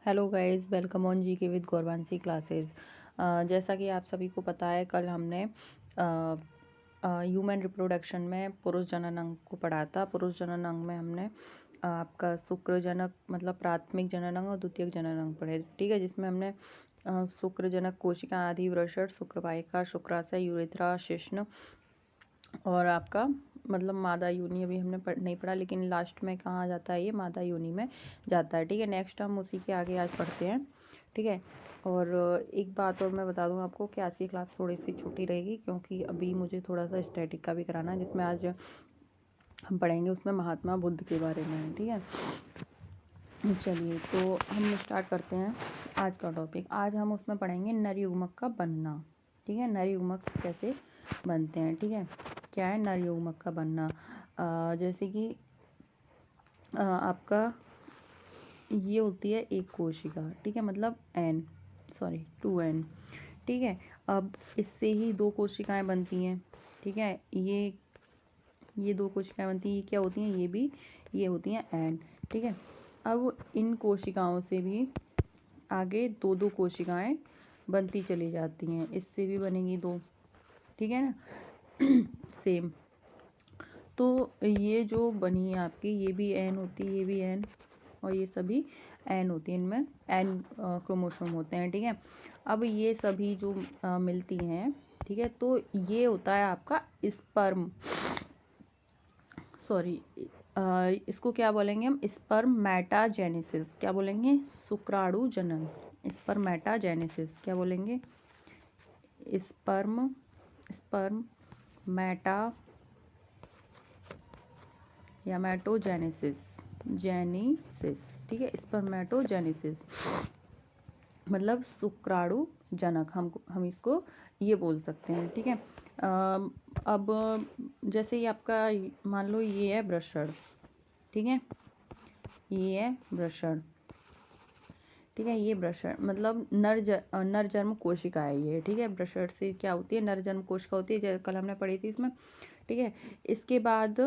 Hello guys, welcome on GK with Gauravanshi classes. जैसा कि आप सभी को पता है, कल हमने ह्यूमन रिप्रोडक्शन में पुरुष जनन अंग को पढ़ा था। पुरुष जनन अंग में हमने आपका शुक्रजनक मतलब प्राथमिक जनन अंग और द्वितीयक जनन अंग पढ़े, ठीक है। जिसमें हमने शुक्रजनक कोशिका आदि, वृषण, शुक्रवाहिका, शुक्राशय, यूरेथ्रा, शिश्न और आपका मतलब मादा योनि अभी हमने नहीं पढ़ा, लेकिन लास्ट में कहाँ जाता है, ये मादा योनि में जाता है, ठीक है। नेक्स्ट हम उसी के आगे आज पढ़ते हैं, ठीक है। और एक बात और मैं बता दूं आपको कि आज की क्लास थोड़ी सी छोटी रहेगी, क्योंकि अभी मुझे थोड़ा सा स्टैटिक का भी कराना है, जिसमें आज हम पढ़ेंगे उसमें महात्मा बुद्ध के बारे में, ठीक है। चलिए, तो हम स्टार्ट करते हैं आज का टॉपिक। आज हम उसमें पढ़ेंगे नरयुग्मक का बनना, ठीक है। नरयुग्मक कैसे बनते हैं, ठीक है। क्या है नरयुग्मक का बनना? जैसे कि आपका ये होती है एक कोशिका, ठीक है, मतलब सॉरी 2n, ठीक है। अब इससे ही दो कोशिकाएं बनती हैं, ठीक है। ये दो कोशिकाएं बनती हैं, ये क्या होती हैं, ये होती हैं n, ठीक है। अब इन कोशिकाओं से भी आगे दो दो कोशिकाएं बनती चली जाती हैं, इससे भी बनेंगी दो, ठीक है ना। सेम। तो ये जो बनी है आपकी, ये भी एन होती है, ये भी एन, और ये सभी एन होती हैं, इनमें एन क्रोमोसोम होते हैं, ठीक है। अब ये सभी जो मिलती हैं, ठीक है, तो ये होता है आपका स्पर्म, सॉरी इसको क्या बोलेंगे हम, स्पर्मेटाजेनेसिस। क्या बोलेंगे? शुक्राणु जनन। स्पर्मेटाजेनेसिस क्या बोलेंगे? स्पर्म मैटा मैटोजेनेसिस, ठीक है। स्पर्मेटोजेनेसिस मतलब शुक्राणु जनक, हम इसको ये बोल सकते हैं, ठीक है। अब जैसे ये आपका मान लो ये है वृषण, ठीक है, ये है वृषण, ठीक है। ये वृषण मतलब नरजन्म कोशिका है ये, ठीक है। वृषण से क्या होती है, नरजन्म कोशिका होती है, कल हमने पढ़ी थी इसमें, ठीक है। इसके बाद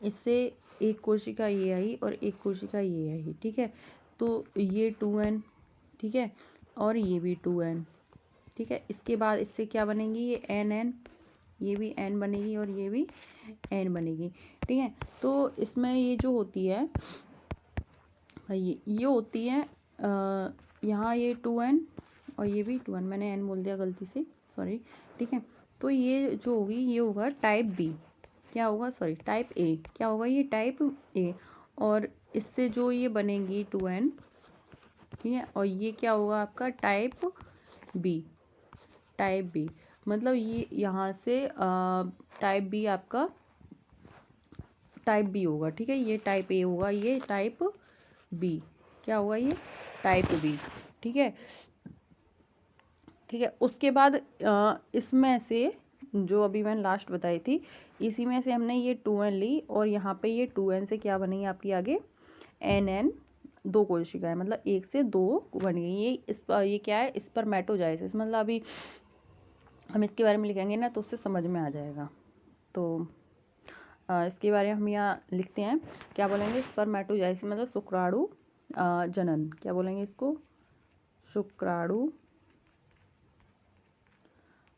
इससे एक कोशिका ये आई और एक कोशिका ये आई, ठीक है। तो ये 2n, ठीक है, और ये भी 2n, ठीक है। इसके बाद इससे क्या बनेगी, ये n, ये भी n बनेगी और ये भी n बनेगी, ठीक है। तो इसमें ये जो होती है, ये होती है यहाँ ये 2n और ये भी 2n, मैंने n बोल दिया गलती से, सॉरी, ठीक है। तो ये जो होगी, ये होगा टाइप बी, क्या होगा, सॉरी टाइप ए, क्या होगा, ये टाइप ए। और इससे जो ये बनेगी 2n, ठीक है, और ये क्या होगा आपका टाइप बी, मतलब ये यहाँ से टाइप बी आपका टाइप बी होगा, ठीक है। ये टाइप ए होगा, ये टाइप बी, क्या होगा, ये टाइप बी, ठीक है, ठीक है। उसके बाद इसमें से जो अभी मैंने लास्ट बताई थी, इसी में से हमने ये 2n ली और यहाँ पे ये 2n से क्या बनेगी आपकी आगे n दो कोशिकाएं, मतलब एक से दो बन गई। ये क्या है, स्पर्मेटोजेनेसिस, मतलब अभी हम इसके बारे में लिखेंगे ना तो उससे समझ में आ जाएगा। तो इसके बारे में हम यहाँ लिखते हैं, क्या बोलेंगे, स्पर्मेटोजेनेसिस मतलब शुक्राणु जनन, क्या बोलेंगे इसको, शुक्राणु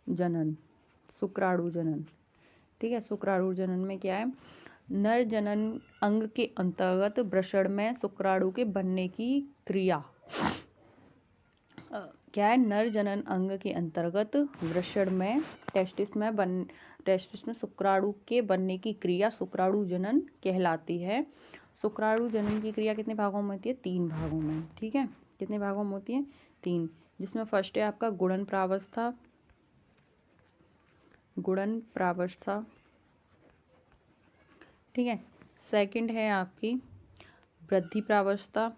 जनन, शुक्राणु जनन, ठीक है। शुक्राणु जनन में क्या है, नर जनन अंग के अंतर्गत वृषण में शुक्राणु के बनने की क्रिया, क्या है, नर जनन अंग के अंतर्गत वृषण में टेस्टिस में शुक्राणु के बनने की क्रिया शुक्राणु जनन कहलाती है। शुक्राणु जनन की क्रिया कितने भागों में होती है, 3 भागों में, ठीक है। कितने भागों में होती है, 3, जिसमें फर्स्ट है आपका गुणन प्रावस्था, ठीक है। सेकंड है आपकी वृद्धि प्रावस्था,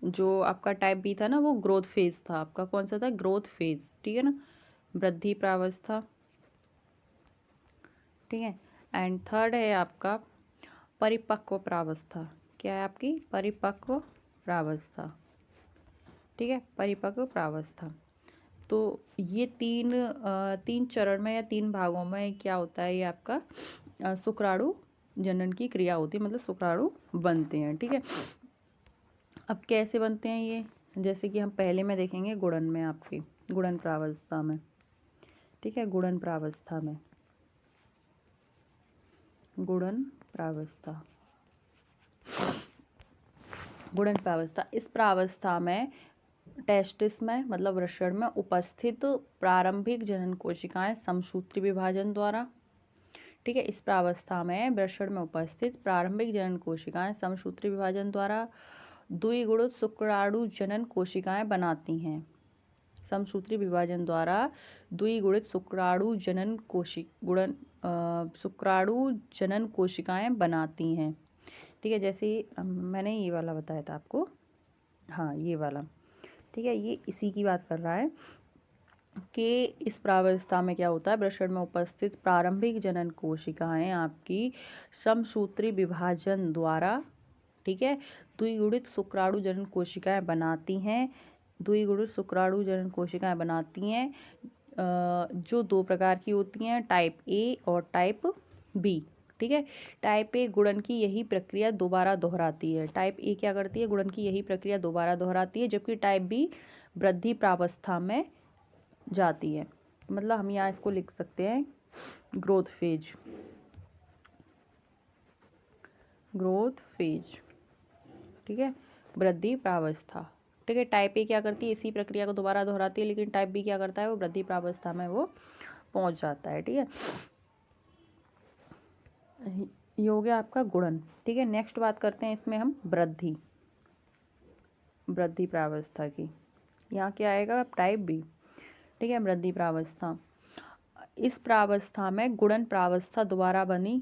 जो आपका टाइप बी था ना, वो ग्रोथ फेज था आपका, कौन सा था, ग्रोथ फेज, ठीक है ना, वृद्धि प्रावस्था, ठीक है। एंड थर्ड है आपका परिपक्व प्रावस्था, क्या है आपकी परिपक्व प्रावस्था, ठीक है, परिपक्व प्रावस्था। तो ये तीन चरण में या 3 भागों में क्या होता है, ये आपका शुक्राणु जनन की क्रिया होती है, मतलब शुक्राणु बनते हैं, ठीक है। अब कैसे बनते हैं ये, जैसे कि हम पहले में देखेंगे गुणन में, आपकी गुणन प्रावस्था में, ठीक है, गुणन प्रावस्था में, गुणन प्रावस्था, गुणन प्रावस्था, इस प्रावस्था में टेस्टिस में मतलब वृषण में उपस्थित प्रारंभिक जनन कोशिकाएं समसूत्री विभाजन द्वारा, ठीक है, इस प्रावस्था में वृषण में उपस्थित प्रारंभिक जनन कोशिकाएं समसूत्री विभाजन द्वारा द्विगुणित शुक्राणु जनन कोशिकाएं बनाती हैं। समसूत्री विभाजन द्वारा द्विगुणित शुक्राणु जनन शुक्राणु जनन कोशिकाएं बनाती हैं, ठीक है। जैसे मैंने ये वाला बताया था आपको, हाँ ये वाला, ठीक है, ये इसी की बात कर रहा है कि इस प्रावस्था में क्या होता है, वृषण में उपस्थित प्रारंभिक जनन कोशिकाएं आपकी समसूत्री विभाजन द्वारा, ठीक है, द्विगुणित शुक्राणु जनन कोशिकाएं बनाती हैं, द्विगुणित शुक्राणु जनन कोशिकाएं बनाती हैं, जो दो प्रकार की होती हैं, टाइप ए और टाइप बी, ठीक है। टाइप ए गुणन की यही प्रक्रिया दोबारा दोहराती है, टाइप ए क्या करती है, गुणन की यही प्रक्रिया दोबारा दोहराती है, जबकि टाइप बी वृद्धि प्रावस्था में जाती है। मतलब हम यहाँ इसको लिख सकते हैं ग्रोथ फेज, ग्रोथ फेज, ठीक है, वृद्धि प्रावस्था, ठीक है। टाइप ए क्या करती है, इसी प्रक्रिया को दोबारा दोहराती है, लेकिन टाइप बी क्या करता है, वो वृद्धि प्रावस्था में वो पहुंच जाता है, ठीक है। ये हो गया आपका गुणन, ठीक है। नेक्स्ट बात करते हैं इसमें हम वृद्धि, वृद्धि प्रावस्था की। यहाँ क्या आएगा, टाइप बी, ठीक है, वृद्धि प्रावस्था। इस प्रावस्था में गुणन प्रावस्था दोबारा बनी,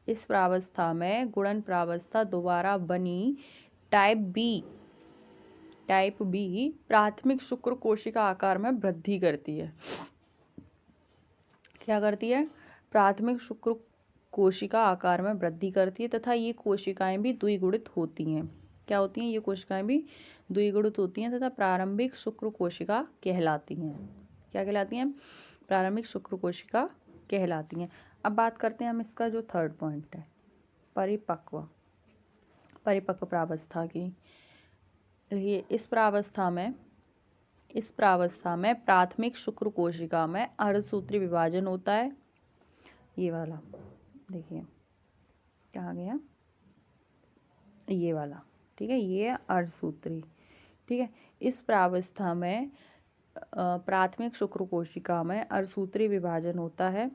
इस प्रावस्था में गुणन प्रावस्था दोबारा बनी टाइप बी, टाइप बी प्राथमिक शुक्र कोशिका आकार में वृद्धि करती है। क्या करती है, प्राथमिक शुक्र कोशिका आकार में वृद्धि करती है तथा ये कोशिकाएं भी द्विगुणित होती हैं। क्या होती हैं, ये कोशिकाएं भी द्विगुणित होती हैं तथा प्रारंभिक शुक्र कोशिका कहलाती हैं। क्या कहलाती हैं, प्रारंभिक शुक्र कोशिका कहलाती हैं। अब बात करते हैं हम इसका जो थर्ड पॉइंट है, परिपक्व, परिपक्व प्रावस्था की। ये इस प्रावस्था में प्राथमिक शुक्र कोशिका में अर्धसूत्री विभाजन होता है, ये वाला देखिए कहाँ गया, ये वाला, ठीक है, ये अर्धसूत्री, ठीक है। इस प्रावस्था में प्राथमिक शुक्र कोशिका में अर्धसूत्री विभाजन होता है।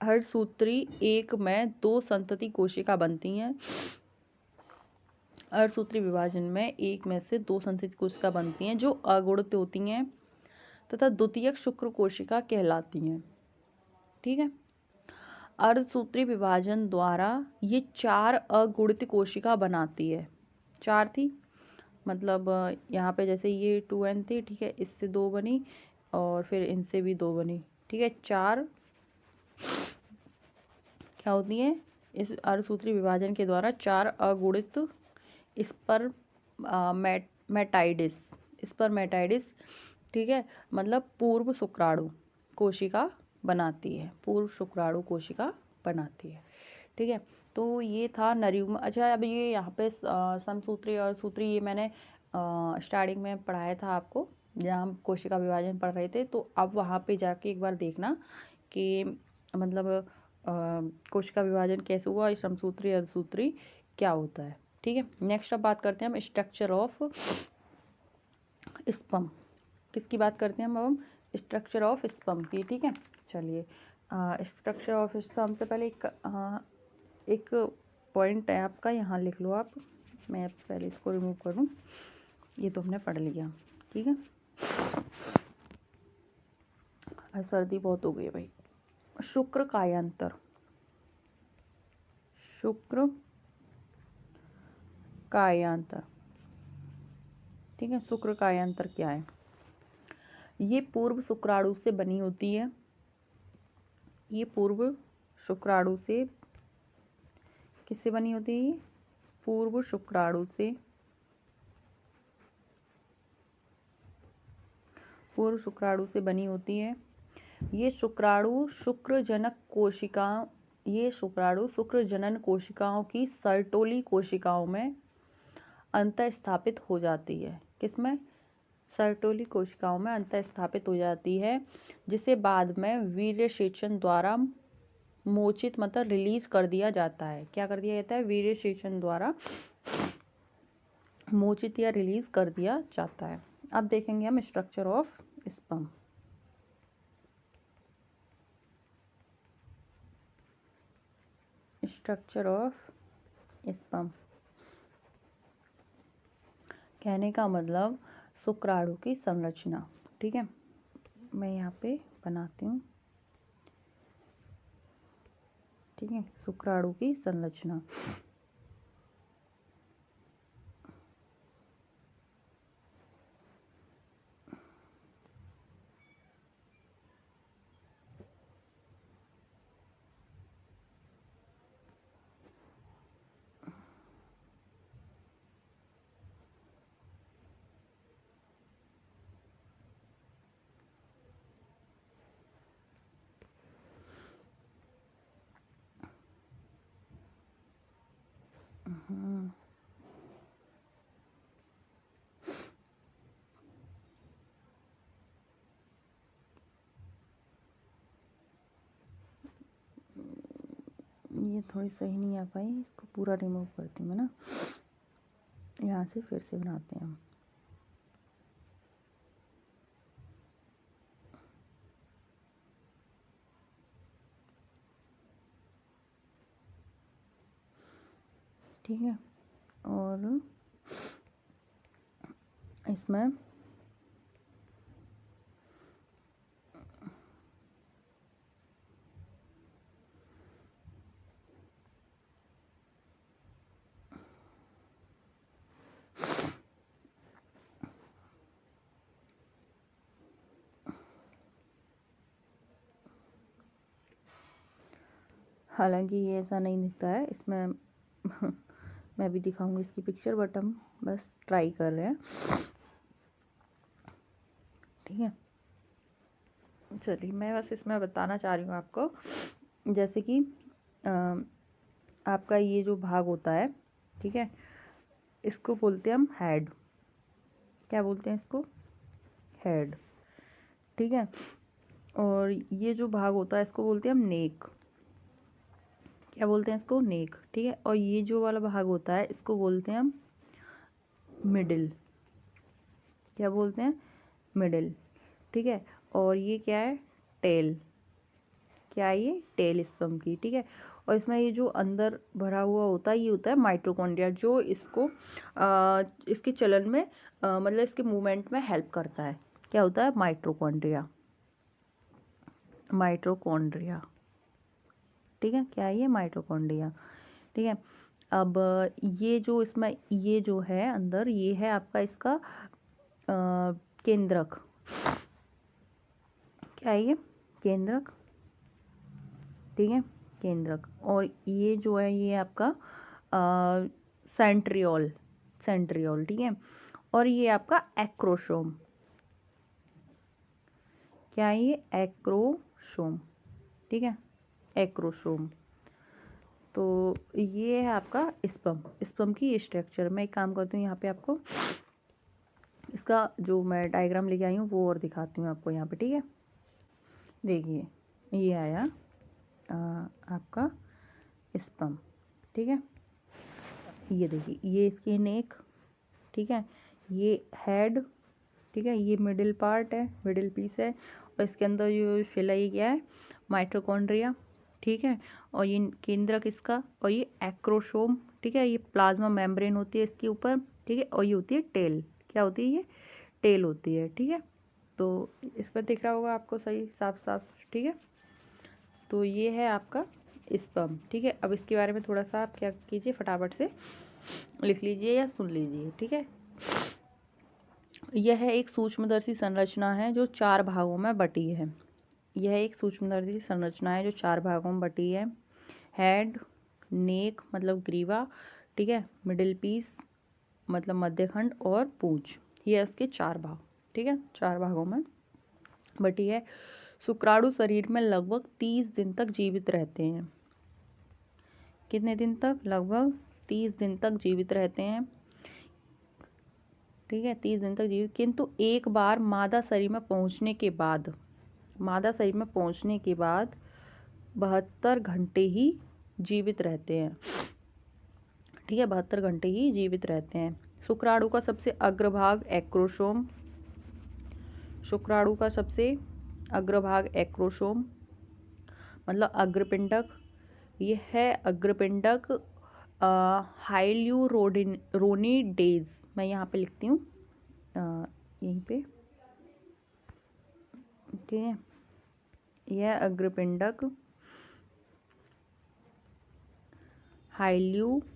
अर्धसूत्री एक में दो संतति कोशिका बनती हैं, अर्धसूत्री विभाजन में एक में से दो संतति कोशिका बनती हैं जो अगुणित होती हैं तथा द्वितीयक शुक्र कोशिका कहलाती हैं, ठीक है। अर्धसूत्री विभाजन द्वारा ये 4 अगुणित कोशिका बनाती है, 4 थी, मतलब यहाँ पे जैसे ये 2n थी, ठीक है, इससे 2 बनी और फिर इनसे भी 2 बनी, ठीक है, 4 क्या होती है, इस अर्धसूत्री विभाजन के द्वारा 4 अगुणित स्पर्मेटाइड्स, स्पर्मेटाइड्स, ठीक है, मतलब पूर्व शुक्राणु कोशिका बनाती है, पूर्व शुक्राणु कोशिका बनाती है, ठीक है। तो ये था नरयुग्म। अच्छा, अब ये यहाँ पे समसूत्री और सूत्री ये मैंने स्टार्टिंग में पढ़ाया था आपको, जहाँ हम कोशिका विभाजन पढ़ रहे थे, तो अब वहाँ पे जाके एक बार देखना कि मतलब कोशिका विभाजन कैसे हुआ, समसूत्री अर्धसूत्री क्या होता है, ठीक है। नेक्स्ट अब बात करते हैं हम स्ट्रक्चर ऑफ स्पर्म, किसकी बात करते हैं हम स्ट्रक्चर ऑफ स्पर्म की, ठीक है। चलिए, स्ट्रक्चर ऑफ स्पर्म से पहले एक पॉइंट है आपका, यहाँ लिख लो आप, मैं पहले इसको रिमूव करूँ, ये तो हमने पढ़ लिया, ठीक है। सर्दी बहुत हो गई है भाई। शुक्र कायांतर, शुक्र कायांतर, ठीक है। शुक्र कायांतर क्या है, ये पूर्व शुक्राणु से बनी होती है, ये पूर्व शुक्राणु से किससे बनी होती है, ये पूर्व शुक्राणु से, पूर्व शुक्राणु से बनी होती है। ये शुक्राणु शुक्रजनक कोशिकाओं, ये शुक्राणु शुक्रजनन कोशिकाओं की सर्टोली कोशिकाओं में अंतः स्थापित हो जाती है। किसमें? सर्टोली कोशिकाओं में अंतः स्थापित हो जाती है, जिसे बाद में वीर्यसेचन द्वारा मोचित मतलब रिलीज कर दिया जाता है। क्या कर दिया जाता है? वीर्यसेचन द्वारा मोचित या रिलीज कर दिया जाता है। अब देखेंगे हम structure of sperm. Structure of sperm कहने का मतलब शुक्राणु की संरचना। ठीक है, मैं यहाँ पे बनाती हूँ। ठीक है, शुक्राणु की संरचना। ये थोड़ी सही नहीं आ पाई, इसको पूरा रिमूव करती हूँ मैं ना, यहाँ से फिर से बनाते हैं हम। ठीक है, और इसमें हालांकि ये ऐसा नहीं दिखता है इसमें मैं भी दिखाऊंगी इसकी पिक्चर, बट हम बस ट्राई कर रहे हैं। ठीक है, चलिए मैं बस इसमें बताना चाह रही हूँ आपको, जैसे कि आपका ये जो भाग होता है, ठीक है, इसको बोलते हैं हम हेड। क्या बोलते हैं इसको? हेड। ठीक है, और ये जो भाग होता है इसको बोलते हैं हम नेक। क्या बोलते हैं इसको? नेक। ठीक है, और ये जो वाला भाग होता है इसको बोलते हैं हम मिडिल। क्या बोलते हैं? मिडिल। ठीक है, और ये क्या है? टेल। क्या है ये? टेल स्पर्म की। ठीक है, और इसमें ये जो अंदर भरा हुआ होता है ये होता है माइटोकॉन्ड्रिया, जो इसको इसके चलन में मतलब इसके मूवमेंट में हेल्प करता है। क्या होता है? माइटोकॉन्ड्रिया। माइटोकॉन्ड्रिया। ठीक है, क्या है ये? माइटोकॉन्ड्रिया। ठीक है, अब ये जो इसमें ये जो है अंदर, ये है आपका इसका केंद्रक। क्या है ये? केंद्रक। ठीक है, केंद्रक। और ये जो है ये आपका सेंट्रियोल। सेंट्रियोल। ठीक है, और ये आपका एक्रोसोम। क्या है ये? एक्रोसोम। ठीक है, एक्रोसोम। तो ये है आपका स्पर्म। स्पर्म की ये स्ट्रक्चर। मैं एक काम करती हूँ, यहाँ पे आपको इसका जो मैं डायग्राम लेके आई हूँ वो और दिखाती हूँ आपको यहाँ पे। ठीक है, देखिए ये आया आपका स्पर्म। ठीक है, ये देखिए ये इसकी नेक। ठीक है, ये हेड। ठीक है, ये मिडिल पार्ट है, मिडिल पीस है, और इसके अंदर जो फिला ये क्या है? माइटोकॉन्ड्रिया। ठीक है, और ये केंद्रक इसका, और ये एक्रोसोम। ठीक है, ये प्लाज्मा मेम्ब्रेन होती है इसके ऊपर। ठीक है, और ये होती है टेल। क्या होती है? ये टेल होती है। ठीक है, तो इस पर दिख रहा होगा आपको सही साफ साफ। ठीक है, तो ये है आपका स्पर्म। ठीक है, अब इसके बारे में थोड़ा सा आप क्या कीजिए, फटाफट से लिख लीजिए या सुन लीजिए। ठीक है, यह एक सूक्ष्मदर्शी संरचना है जो 4 भागों में बटी है। यह एक सूक्ष्मदर्शी संरचना है जो 4 भागों में बटी है। हेड, नेक मतलब ग्रीवा, ठीक है, मिडिल पीस मतलब मध्यखंड, और पूंछ। ये इसके 4 भाग। ठीक है, 4 भागों में बटी है। शुक्राणु शरीर में लगभग 30 दिन तक जीवित रहते हैं। कितने दिन तक? लगभग 30 दिन तक जीवित रहते हैं। ठीक है, 30 दिन तक जीवित, किंतु एक बार मादा शरीर में पहुंचने के बाद, मादा शरीर में पहुंचने के बाद 72 घंटे ही जीवित रहते हैं। ठीक है, 72 घंटे ही जीवित रहते हैं। शुक्राणु का सबसे अग्रभाग एक्रोसोम, शुक्राणु का सबसे अग्रभाग एक्रोसोम मतलब अग्रपिंडक, ये है अग्रपिंडक हाइल्यूरोनिडेज। मैं यहाँ पे लिखती हूँ यहीं पे, ठीक है, यह अग्रपिंडक हाइल्यूरोनिडेज,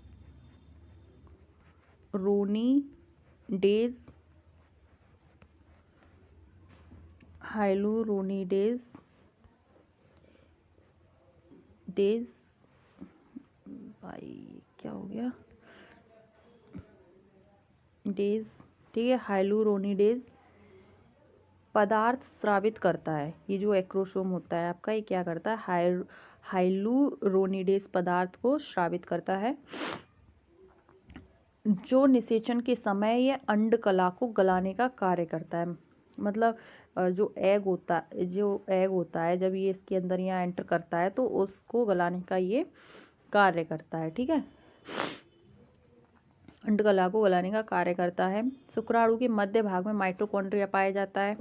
डेज, भाई क्या हो गया, डेज, ठीक है, हाइल्यूरोनिडेज पदार्थ स्रावित करता है। ये जो एक्रोसोम होता है आपका, ये क्या करता है, हाइल्यूरोनिडेज पदार्थ को स्रावित करता है, जो निषेचन के समय ये अंड कला को गलाने का कार्य करता है। मतलब जो एग होता है जब ये इसके अंदर यहाँ एंटर करता है तो उसको गलाने का ये कार्य करता है। ठीक है, अंड कला को गलाने का कार्य करता है। शुक्राणु के मध्य भाग में माइटोकॉन्ड्रिया पाया जाता है,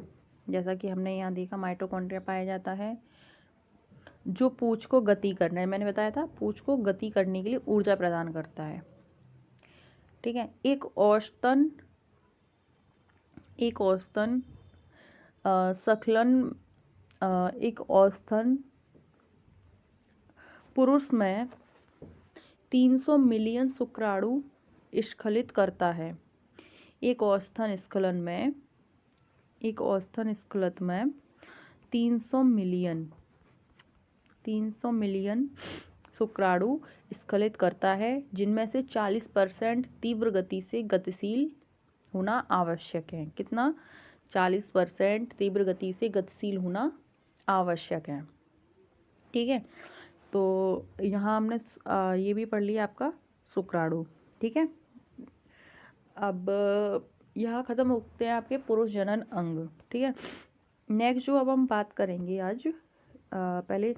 जैसा कि हमने यहाँ देखा माइटोकॉन्ड्रिया पाया जाता है, जो पूंछ को गति करना है, मैंने बताया था पूंछ को गति करने के लिए ऊर्जा प्रदान करता है। ठीक है, एक औसतन पुरुष में 300 मिलियन शुक्राणु स्खलित करता है। एक औसतन स्खलत में 300 मिलियन शुक्राणु स्खलित करता है, जिनमें से 40% तीव्र गति से गतिशील होना आवश्यक है। कितना, 40% तीव्र गति से गतिशील होना आवश्यक है। ठीक है, तो यहाँ हमने ये भी पढ़ लिया आपका शुक्राणु। ठीक है, अब यहाँ ख़त्म होते हैं आपके पुरुष जनन अंग। ठीक है, नेक्स्ट जो अब हम बात करेंगे आज, पहले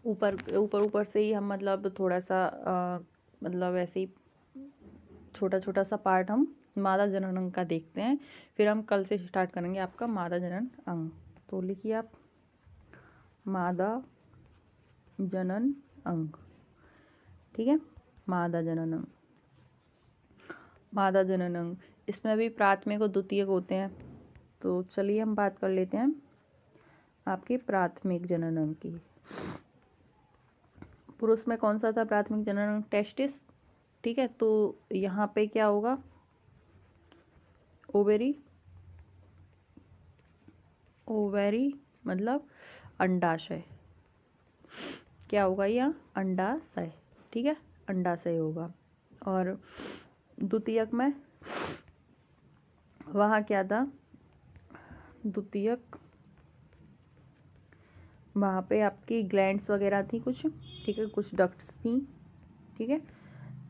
ऊपर से ही हम मतलब थोड़ा सा मतलब ऐसे ही छोटा सा पार्ट हम मादा जनन अंग का देखते हैं, फिर हम कल से स्टार्ट करेंगे आपका मादा जनन अंग। तो लिखिए आप मादा जनन अंग। ठीक है, मादा जनन अंग, इसमें भी प्राथमिक और द्वितीयक होते हैं। तो चलिए हम बात कर लेते हैं आपके प्राथमिक जनन अंग की। पुरुष में कौन सा था प्राथमिक जनन अंग, टेस्टिस। ठीक है, तो यहाँ पे क्या होगा, ओवेरी मतलब अंडाशय, क्या होगा यहाँ, अंडाशय। ठीक है, अंडाशय होगा। और द्वितीयक में वहाँ क्या था, द्वितीयक वहाँ पे आपकी ग्लैंड्स वगैरह थी कुछ, ठीक है, कुछ डक्ट्स थी। ठीक है,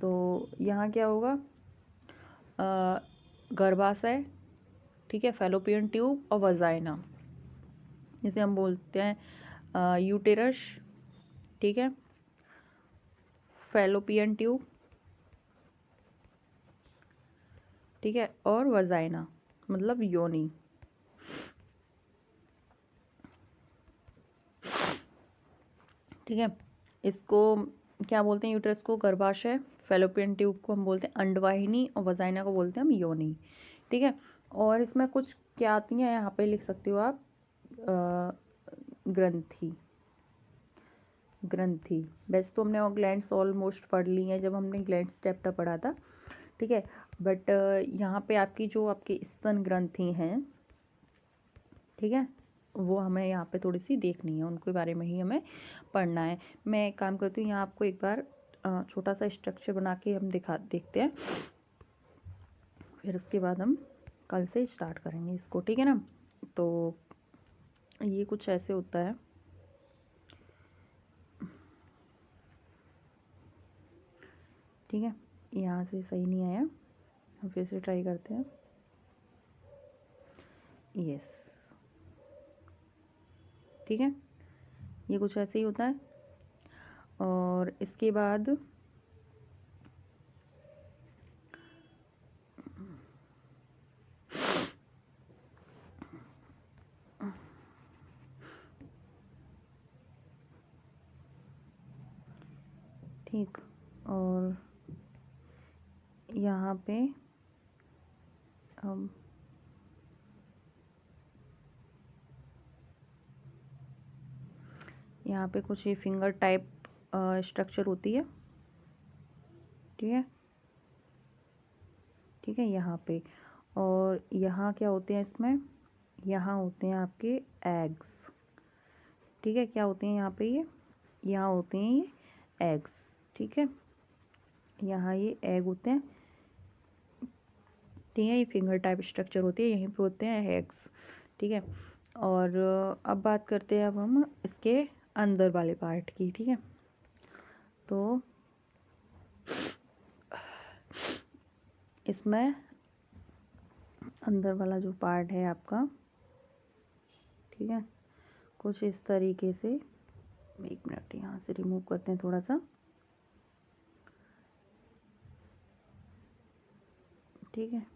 तो यहाँ क्या होगा, गर्भाशय, ठीक है, फैलोपियन ट्यूब और वजाइना, जिसे हम बोलते हैं यूटेरस। ठीक है, फैलोपियन ट्यूब, ठीक है, और वजाइना मतलब योनि। ठीक है, इसको क्या बोलते हैं, यूटेरस को गर्भाशय, फैलोपियन ट्यूब को हम बोलते हैं अंडवाहिनी और वजाइना को बोलते हैं हम योनि। ठीक है, और इसमें कुछ क्या आती हैं, यहाँ पे लिख सकते हो आप ग्रंथि। वैसे तो हमने ग्लैंड्स ऑलमोस्ट पढ़ ली हैं जब हमने ग्लैंड्स चैप्टर पढ़ा था। ठीक है, बट यहाँ पे आपकी जो आपकी स्तन ग्रंथि हैं, ठीक है, वो हमें यहाँ पे थोड़ी सी देखनी है, उनके बारे में ही हमें पढ़ना है। मैं एक काम करती हूँ, यहाँ आपको एक बार छोटा सा स्ट्रक्चर बना के हम देखते हैं, फिर उसके बाद हम कल से स्टार्ट करेंगे इसको। ठीक है ना, तो ये कुछ ऐसे होता है। ठीक है, यहाँ से सही नहीं आया, हम फिर से ट्राई करते हैं। यस, ठीक है, ये कुछ ऐसे ही होता है। और इसके बाद ठीक, और यहाँ पे हम यहाँ पे कुछ ये फिंगर टाइप स्ट्रक्चर होती है, ठीक है, ठीक है, यहाँ पे। और यहाँ क्या होते हैं इसमें, यहाँ होते हैं आपके एग्स, ठीक है, क्या होते हैं यहाँ पे, ये यहाँ होते हैं ये एग्स, ठीक है, यहाँ ये एग होते हैं, ठीक है, ये फिंगर टाइप स्ट्रक्चर होती है, यहीं पे होते हैं एग्स, ठीक है। और अब बात करते हैं अब हम इसके अंदर वाले पार्ट की, ठीक है। तो इसमें अंदर वाला जो पार्ट है आपका, ठीक है, कुछ इस तरीके से, एक मिनट यहाँ से रिमूव करते हैं थोड़ा सा, ठीक है,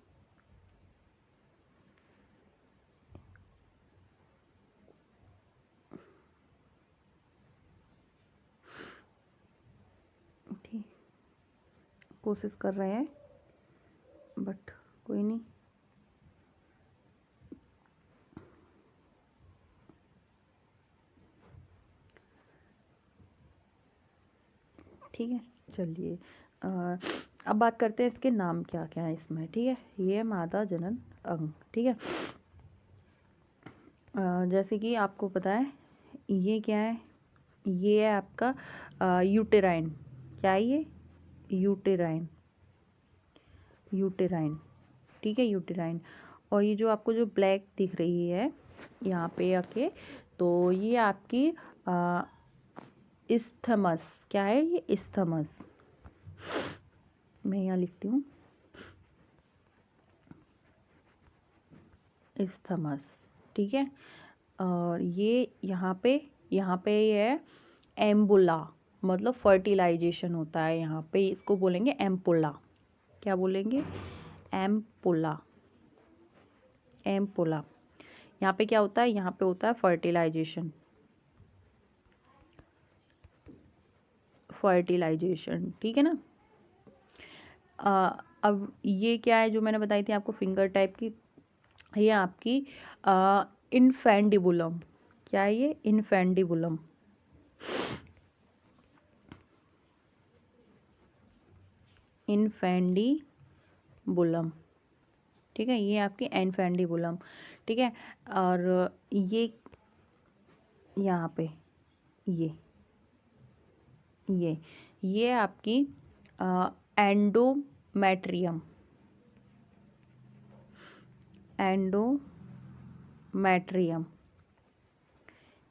ठीक, कोशिश कर रहे हैं बट कोई नहीं, ठीक है, चलिए। अब बात करते हैं इसके नाम क्या क्या है इसमें, ठीक है। ये है मादा जनन अंग, ठीक है। जैसे कि आपको पता है ये क्या है, ये है आपका यूटेराइन, क्या है ये, यूटेराइन, यूटेराइन, ठीक है, यूटेराइन। और ये जो आपको जो ब्लैक दिख रही है यहाँ पे आके, तो ये आपकी इस्थमस, क्या है ये, इस्थमस, मैं यहाँ लिखती हूँ इस्थमस, ठीक है। और ये यहाँ पे ये है एम्बुला, मतलब फर्टिलाइजेशन होता है यहाँ पे, इसको बोलेंगे एम्पुला, क्या बोलेंगे, एम्पुला, एम्पुला। यहाँ पे क्या होता है, यहाँ पे होता है फर्टिलाइजेशन, फर्टिलाइजेशन, ठीक है ना। अब ये क्या है जो मैंने बताई थी आपको फिंगर टाइप की, ये आपकी इनफेंडिबुलम, क्या है ये, इनफेंडिबुलम, इनफेंडिबुलम, ठीक है, ये आपकी इनफेंडिबुलम, ठीक है। और ये यहाँ पे ये आपकी एंडोमेट्रियम, एंडोमेट्रियम,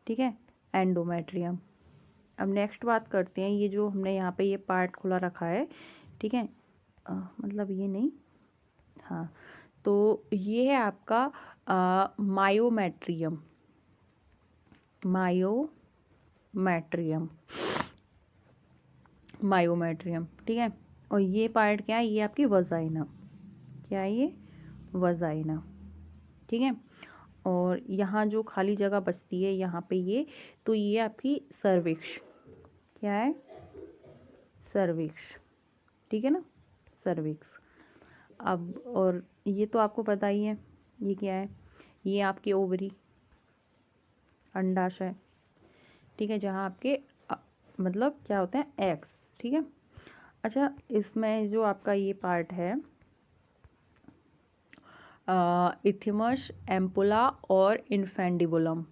ठीक है, एंडोमेट्रियम। अब नेक्स्ट बात करते हैं, ये जो हमने यहाँ पे ये पार्ट खुला रखा है, ठीक है, मतलब ये नहीं, हाँ, तो ये है आपका मायोमेट्रियम, मायोमेट्रियम, मायोमेट्रियम, ठीक है। और ये पार्ट क्या है, ये आपकी वजाइना, क्या है ये, वजाइना, ठीक है। और यहाँ जो खाली जगह बचती है यहाँ पे ये, तो ये आपकी सर्विक्स, क्या है, सर्विक्स, ठीक है ना, सर्विक्स। अब और ये तो आपको पता ही है, ये क्या है, ये आपकी ओवरी, अंडाशय, ठीक है, जहाँ आपके मतलब क्या होते हैं, एग्स, ठीक है। अच्छा, इसमें जो आपका ये पार्ट है इथिमस, एम्पुला और इनफेंडिबुलम,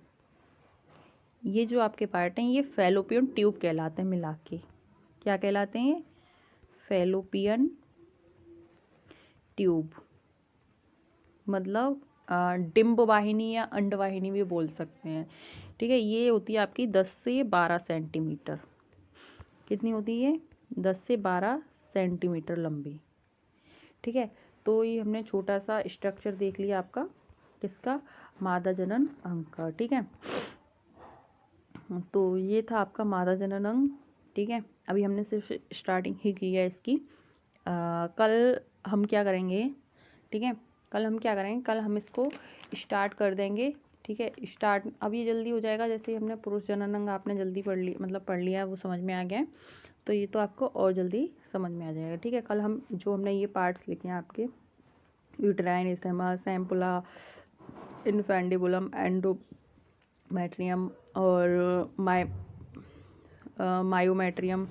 ये जो आपके पार्ट हैं ये फैलोपियन ट्यूब कहलाते हैं मिला के, क्या कहलाते हैं, फैलोपियन ट्यूब, मतलब डिम्ब वाहिनी या अंडवाहिनी भी बोल सकते हैं, ठीक है। ये होती है आपकी 10 से 12 सेंटीमीटर, कितनी होती है, 10 से 12 सेंटीमीटर लंबी, ठीक है। तो ये हमने छोटा सा स्ट्रक्चर देख लिया आपका किसका, मादा जनन अंग का। ठीक है, तो ये था आपका मादा जनन अंग। ठीक है, अभी हमने सिर्फ स्टार्टिंग ही की है इसकी। कल हम क्या करेंगे, ठीक है, कल हम क्या करेंगे, कल हम इसको स्टार्ट कर देंगे। ठीक है, स्टार्ट अब ये जल्दी हो जाएगा, जैसे हमने पुरुष जनन अंग आपने जल्दी पढ़ ली, मतलब पढ़ लिया, वो समझ में आ गया है, तो ये तो आपको और जल्दी समझ में आ जाएगा। ठीक है, कल हम जो हमने ये पार्ट्स लिखे हैं आपके, यूट्राइन इस्थेमस, एम्पुला, इनफैंडिबुलम, एंडोमेट्रियम और मायोमेट्रियम,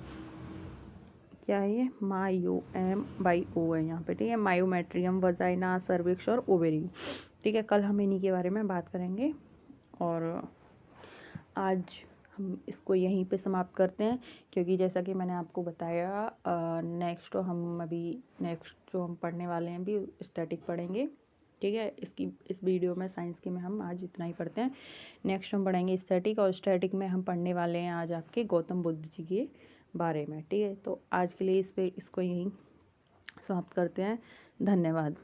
क्या है ये, MYO है यहाँ पे। ठीक है, मायोमेट्रियम, वजाइना, सर्विक्स और ओवेरी। ठीक है, कल हम इन्हीं के बारे में बात करेंगे और आज हम इसको यहीं पे समाप्त करते हैं, क्योंकि जैसा कि मैंने आपको बताया नेक्स्ट जो हम पढ़ने वाले हैं अभी स्टैटिक पढ़ेंगे। ठीक है, इस वीडियो में साइंस की में हम आज इतना ही पढ़ते हैं। नेक्स्ट हम पढ़ेंगे स्टैटिक, और स्टैटिक में हम पढ़ने वाले हैं आज आपके गौतम बुद्ध जी के बारे में। ठीक है, तो आज के लिए इसको यहीं समाप्त करते हैं। धन्यवाद।